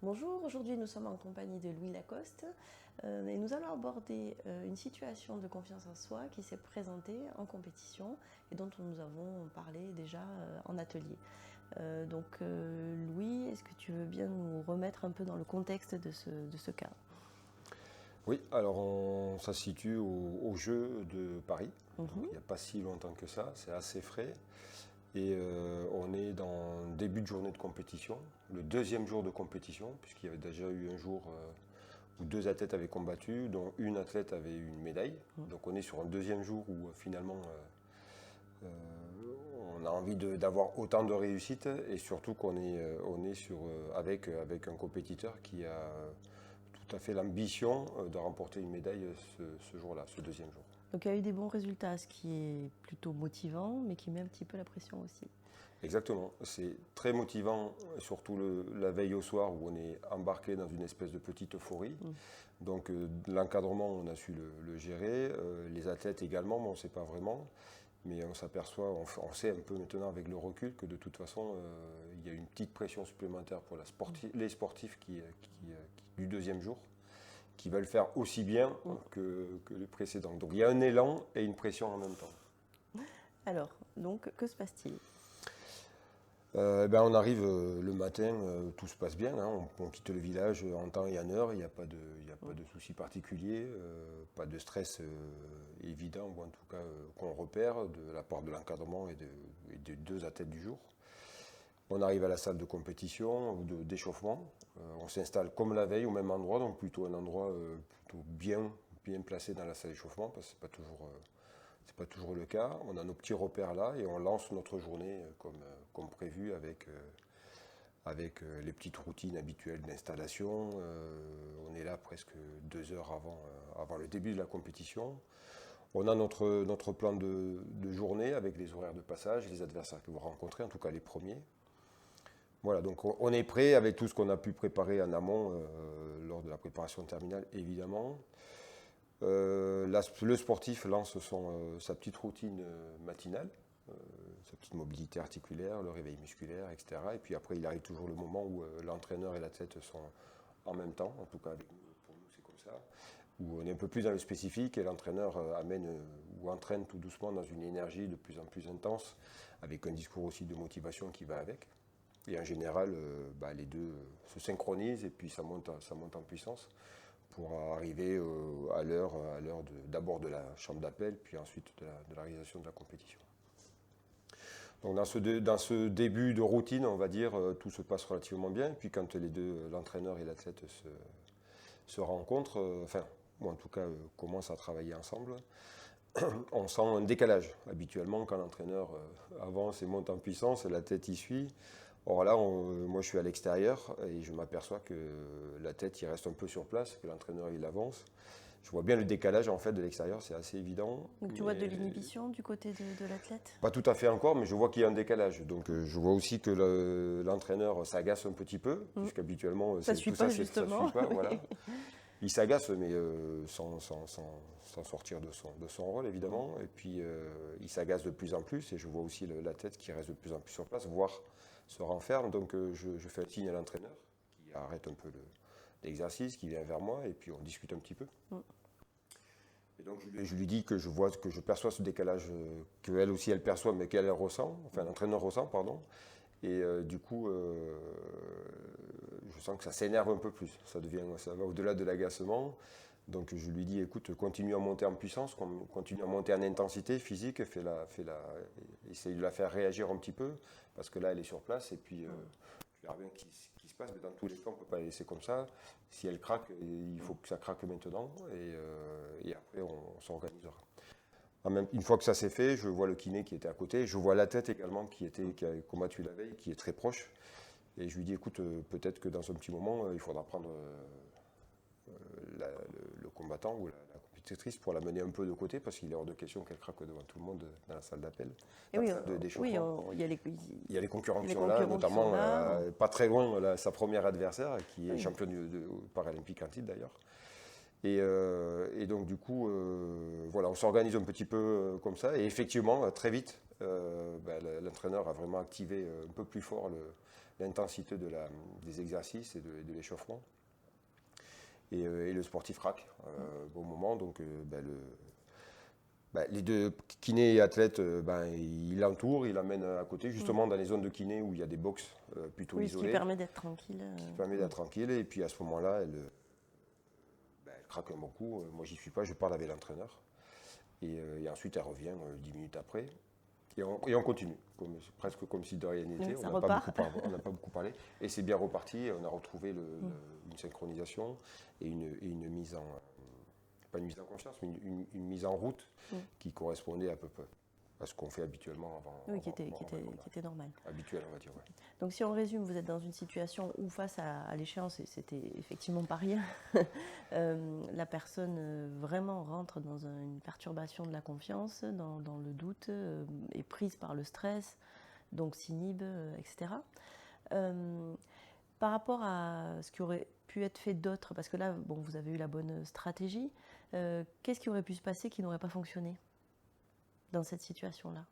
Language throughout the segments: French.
Bonjour, aujourd'hui nous sommes en compagnie de Louis Lacoste et nous allons aborder une situation de confiance en soi qui s'est présentée en compétition et dont nous avons parlé déjà en atelier. Louis, est-ce que tu veux bien nous remettre un peu dans le contexte de ce cas? Oui, alors ça se situe au Jeux de Paris, donc Mhm. il n'y a pas si longtemps que ça, c'est assez frais. Et on est dans le début de journée de compétition, le deuxième jour de compétition, puisqu'il y avait déjà eu un jour où deux athlètes avaient combattu, dont une athlète avait eu une médaille. Donc on est sur un deuxième jour où finalement on a envie d'avoir autant de réussite et surtout on est avec un compétiteur qui a tout à fait l'ambition de remporter une médaille ce jour-là, ce deuxième jour. Donc il y a eu des bons résultats, ce qui est plutôt motivant, mais qui met un petit peu la pression aussi. Exactement, c'est très motivant, surtout la veille au soir où on est embarqué dans une espèce de petite euphorie. Donc l'encadrement, on a su le gérer, les athlètes également, mais on ne sait pas vraiment. Mais on s'aperçoit, on sait un peu maintenant avec le recul que de toute façon, il y a une petite pression supplémentaire pour les sportifs du deuxième jour, qui veulent faire aussi bien que les précédents. Donc il y a un élan et une pression en même temps. Alors, donc, que se passe-t-il? On arrive le matin, tout se passe bien, hein, on quitte le village en temps et en heure, il n'y a pas de soucis particuliers, pas de stress évident, ou en tout cas qu'on repère de la part de l'encadrement et des deux athlètes du jour. On arrive à la salle de compétition ou d'échauffement, on s'installe comme la veille au même endroit, donc plutôt un endroit plutôt bien placé dans la salle d'échauffement, parce que c'est pas toujours le cas. On a nos petits repères là et on lance notre journée comme prévu avec les petites routines habituelles d'installation. On est là presque 2 heures avant le début de la compétition. On a notre plan de journée avec les horaires de passage, les adversaires que vous rencontrez, en tout cas les premiers. Voilà, donc on est prêt avec tout ce qu'on a pu préparer en amont lors de la préparation terminale, évidemment. Le sportif lance sa petite routine matinale, sa petite mobilité articulaire, le réveil musculaire, etc. Et puis après, il arrive toujours le moment où l'entraîneur et l'athlète sont en même temps, en tout cas avec nous, pour nous c'est comme ça, où on est un peu plus dans le spécifique et l'entraîneur amène ou entraîne tout doucement dans une énergie de plus en plus intense, avec un discours aussi de motivation qui va avec. Et en général, les deux se synchronisent et puis ça monte en puissance pour arriver à l'heure d'abord de la chambre d'appel, puis ensuite de la réalisation de la compétition. Donc dans ce début de routine, on va dire, tout se passe relativement bien. Et puis quand l'entraîneur et l'athlète se rencontrent, ou en tout cas commencent à travailler ensemble, on sent un décalage. Habituellement, quand l'entraîneur avance et monte en puissance, la tête y suit. Or là, moi je suis à l'extérieur et je m'aperçois que la tête il reste un peu sur place, que l'entraîneur il avance. Je vois bien le décalage en fait de l'extérieur, c'est assez évident. Donc tu vois de Mais l'inhibition du côté de l'athlète? pas tout à fait encore, mais je vois qu'il y a un décalage. Donc je vois aussi que l'entraîneur s'agace un petit peu, puisqu'habituellement Ça suit tout pas ça ça suit justement. pas, Oui. voilà. Il s'agace, mais sans sortir de son rôle, évidemment. Et puis, il s'agace de plus en plus. Et je vois aussi la tête qui reste de plus en plus sur place, voire se renferme. Donc, je fais un signe à l'entraîneur qui arrête un peu l'exercice, qui vient vers moi. Et puis, on discute un petit peu. Et donc, je lui dis que je perçois ce décalage qu'elle aussi, elle perçoit, mais qu'elle ressent. Enfin, l'entraîneur ressent, pardon. Et du coup, je sens que ça s'énerve un peu plus. Ça va au-delà de l'agacement. Donc je lui dis, écoute, continue à monter en puissance, continue à monter en intensité physique, essaye de la faire réagir un petit peu, parce que là, elle est sur place, et puis tu verras bien ce qui se passe, mais dans tous les cas, on ne peut pas la laisser comme ça. Si elle craque, il faut que ça craque maintenant, et après, on s'organisera. Une fois que ça s'est fait, je vois le kiné qui était à côté, je vois la tête également qui a combattu la veille, qui est très proche. Et je lui dis, écoute, peut-être que dans un petit moment, il faudra prendre le combattant ou la compétitrice pour la mener un peu de côté, parce qu'il est hors de question qu'elle craque devant tout le monde dans la salle d'appel, Et dans la oui, salle oui, d'échauffement. il Il y a les concurrents y a qui les sont là, concurrents qui sont notamment là. pas très loin sa première adversaire, qui est Oui. championne paralympique en titre d'ailleurs. Et donc du coup, voilà, on s'organise un petit peu comme ça. Et effectivement, très vite, l'entraîneur a vraiment activé un peu plus fort l'intensité des exercices et de l'échauffement. Et le sportif craque au moment. Donc les deux kinés et athlètes, il l'entoure, il l'amène à côté, justement dans les zones de kiné où il y a des box plutôt isolées. Ce qui permet d'être tranquille. Et puis à ce moment-là, elle craque un bon coup. Moi, j'y suis pas, je parle avec l'entraîneur. Et ensuite, elle revient 10 minutes après. Et on continue, presque comme si de rien n'était. On n'a pas beaucoup parlé. Et c'est bien reparti. On a retrouvé une synchronisation et une mise en... Pas une mise en confiance, mais une mise en route qui correspondait à peu près à ce qu'on fait habituellement avant. Oui, qui était normal. Habituel, on va dire, ouais. Donc si on résume, vous êtes dans une situation où face à l'échéance, et c'était effectivement pas rien, la personne vraiment rentre dans une perturbation de la confiance, dans le doute, est prise par le stress, donc s'inhibe, etc. Par rapport à ce qui aurait pu être fait d'autre, parce que là, vous avez eu la bonne stratégie, qu'est-ce qui aurait pu se passer qui n'aurait pas fonctionné dans cette situation-là ?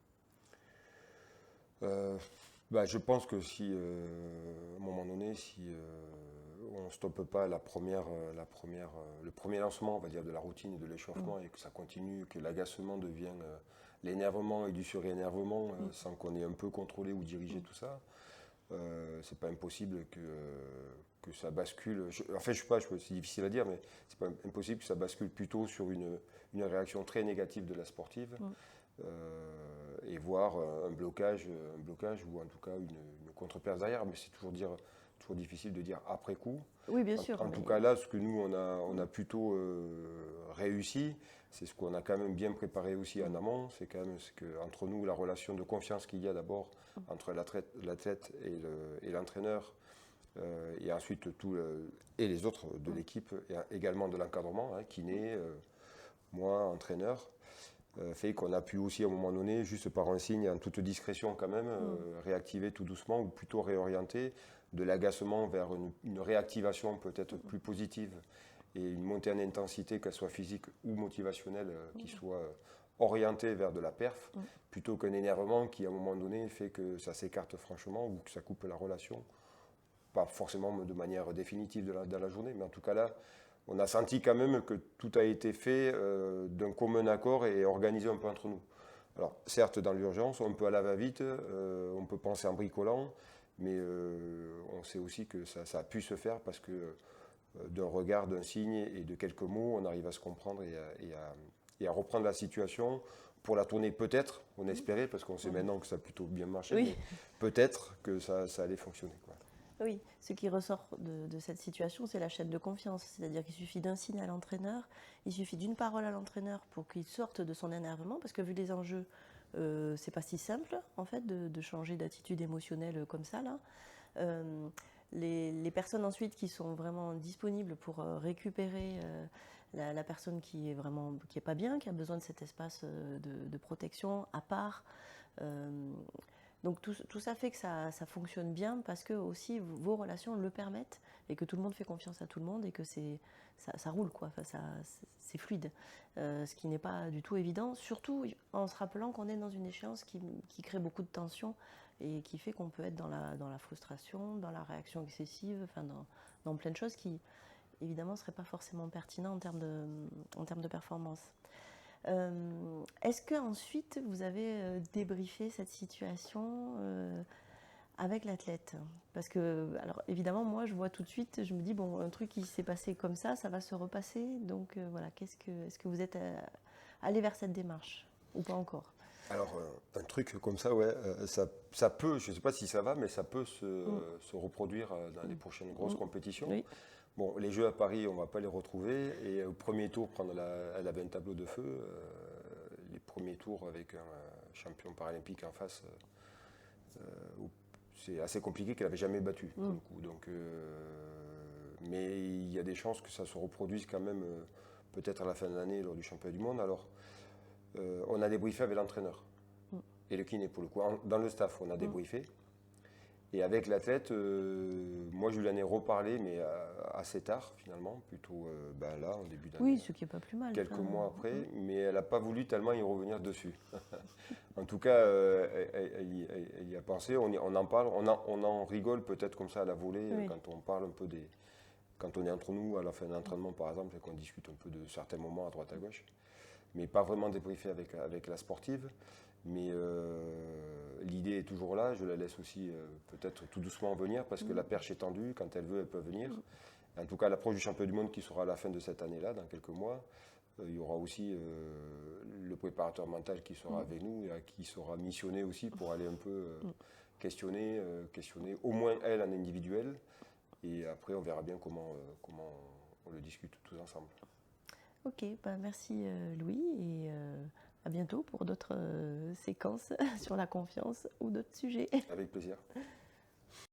Je pense que si, à un moment donné, si on ne stoppe pas le premier lancement, on va dire, de la routine et de l'échauffement, et que ça continue, que l'agacement devient l'énervement et du surénervement, sans qu'on ait un peu contrôlé ou dirigé tout ça, c'est pas impossible que ça bascule. C'est difficile à dire, mais c'est pas impossible que ça bascule plutôt sur une réaction très négative de la sportive. Et voir un blocage ou en tout cas une contre-perce derrière, mais c'est toujours difficile de dire après coup. Oui, bien sûr. En tout cas là, ce que nous on a plutôt réussi, c'est ce qu'on a quand même bien préparé aussi en amont, c'est quand même entre nous la relation de confiance qu'il y a d'abord entre l'athlète et l'entraîneur, et ensuite et les autres de l'équipe, et également de l'encadrement, kiné, moi, entraîneur. Fait qu'on a pu aussi à un moment donné, juste par un signe, en toute discrétion quand même, réactiver tout doucement ou plutôt réorienter de l'agacement vers une réactivation peut-être plus positive et une montée en intensité, qu'elle soit physique ou motivationnelle, qui soit orientée vers de la perf, plutôt qu'un énervement qui à un moment donné fait que ça s'écarte franchement ou que ça coupe la relation. Pas forcément de manière définitive dans la journée, mais en tout cas là, on a senti quand même que tout a été fait d'un commun accord et organisé un peu entre nous. Alors, certes, dans l'urgence, on peut à la va-vite, on peut penser en bricolant, mais on sait aussi que ça a pu se faire parce que d'un regard, d'un signe et de quelques mots, on arrive à se comprendre et à reprendre la situation pour la tourner peut-être, on espérait, parce qu'on sait maintenant que ça a plutôt bien marché, mais peut-être que ça allait fonctionner, quoi. Oui, ce qui ressort de cette situation, c'est la chaîne de confiance. C'est-à-dire qu'il suffit d'un signe à l'entraîneur, il suffit d'une parole à l'entraîneur pour qu'il sorte de son énervement, parce que vu les enjeux, c'est pas si simple en fait de changer d'attitude émotionnelle comme ça là. Les personnes ensuite qui sont vraiment disponibles pour récupérer la personne qui est pas bien, qui a besoin de cet espace de protection à part. Donc tout ça fait que ça fonctionne bien parce que aussi vos relations le permettent et que tout le monde fait confiance à tout le monde et que ça roule quoi. Enfin, c'est fluide, ce qui n'est pas du tout évident, surtout en se rappelant qu'on est dans une échéance qui crée beaucoup de tension et qui fait qu'on peut être dans la frustration, dans la réaction excessive, enfin dans plein de choses qui évidemment ne seraient pas forcément pertinentes en termes de performance. Est-ce qu'ensuite vous avez débriefé cette situation avec l'athlète ? Parce que, alors évidemment, moi je vois tout de suite, je me dis, bon, un truc qui s'est passé comme ça va se repasser. Donc voilà, est-ce que vous êtes allé vers cette démarche ou pas encore ? Alors, un truc comme ça, ouais, ça peut, je ne sais pas si ça va, mais ça peut se reproduire dans les prochaines grosses compétitions. Oui. Bon, les Jeux à Paris, on ne va pas les retrouver. Et au premier tour, elle avait un tableau de feu. Les premiers tours avec un champion paralympique en face, c'est assez compliqué qu'elle n'avait jamais battu. Pour le coup. Donc, mais il y a des chances que ça se reproduise quand même, peut-être à la fin de l'année lors du championnat du monde. Alors, on a débriefé avec l'entraîneur et le kiné pour le coup. Dans le staff, on a débriefé. Et avec l'athlète, moi je lui en ai reparlé, mais assez tard finalement, plutôt là, en début d'année. Oui, ce qui n'est pas plus mal. Quelques mois après, mais elle n'a pas voulu tellement y revenir dessus. En tout cas, elle y a pensé, on en parle, on en rigole peut-être comme ça à la volée, Oui. quand on parle un peu des... Quand on est entre nous à la fin d'un entraînement par exemple, et qu'on discute un peu de certains moments à droite à gauche, mais pas vraiment débriefer avec la sportive. Mais l'idée est toujours là, je la laisse aussi peut-être tout doucement venir, parce que la perche est tendue, quand elle veut, elle peut venir. En tout cas, à l'approche du championnat du monde qui sera à la fin de cette année-là, dans quelques mois, il y aura aussi le préparateur mental qui sera avec nous, et qui sera missionné aussi pour aller un peu questionner au moins elle en individuel, et après on verra bien comment on le discute tous ensemble. Ok, merci Louis, et à bientôt pour d'autres séquences sur la confiance ou d'autres sujets. Avec plaisir.